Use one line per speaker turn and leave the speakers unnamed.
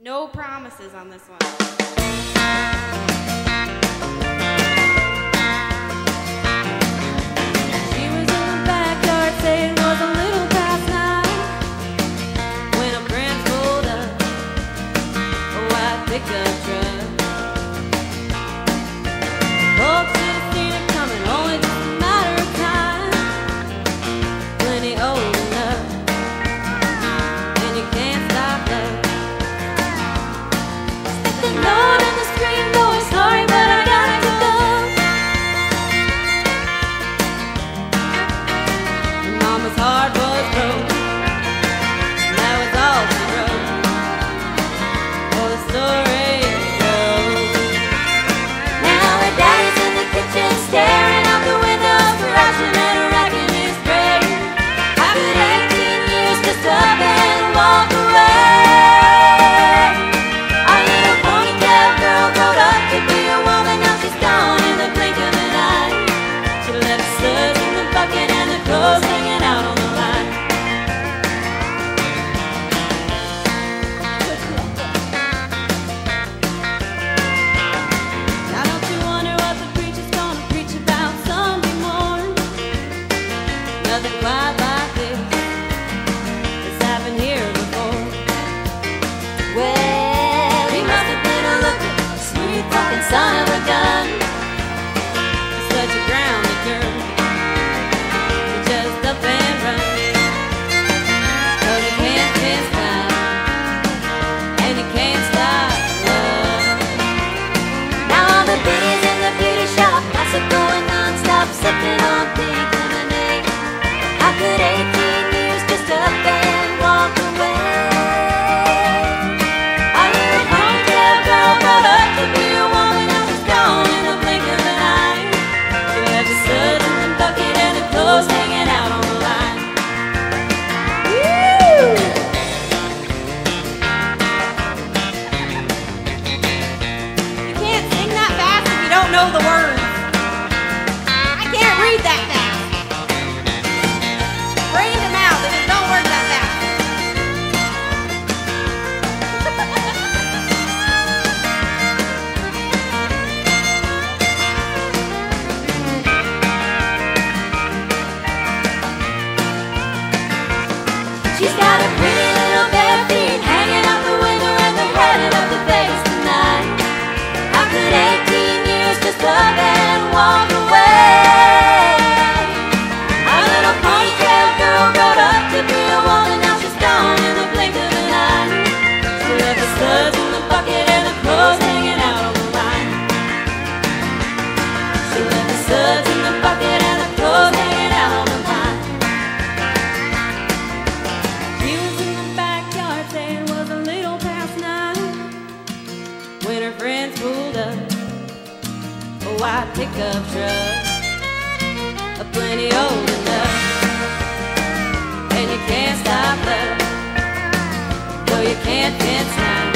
No promises on this one. She was in the backyard saying it was a little past 9 when her friends pulled up a white pickup truck. Folks should have seen it coming, only just a matter of time. Plenty old enough, and you can't stop love. The note and the screen going, sorry, but I gotta go. Mama's heart was broke, that was all she wrote. Oh, the story goes. Now her daddy's in the kitchen, staring out the window, scratching and racking his brain. After 18 years, just up and walk away. Clothes hanging out on the line. Now don't you wonder what the preacher's gonna preach about Sunday morning? Nothing quite like this has happened here before. Well, he must have been a looking, sweet fucking son of a gun. Such a grounded girl, just up and run, 'cause you can't stop, and you can't stop love. Now all the biddies in the beauty shop, gossip going non-stop, sipping on pink lemonade. How could 18 years just up and walk away? Our little ponytail girl brought up to be a woman, now she's gone in the blink of an eye. She left the suds in the bucket and the clothes hanging out on the line. Woo! You can't sing that fast if you don't know the words. I can't read that fast. Brain to mouth, it just don't work that fast. She's got her pretty little bare feet hanging out the window and they're headed up the face tonight. How could 18 years just up and walk away? Our little ponytail girl brought up to be a woman, now she's gone in the blink of an eye. She left the studs in the bucket and the clothes hanging out on the line. She left the studs in the bucket and the clothes hanging out on the line. She was in the backyard saying it was a little past 9 when her friends pulled up a white pickup truck, a plenty old enough, and you can't stop love, though you can't fence now.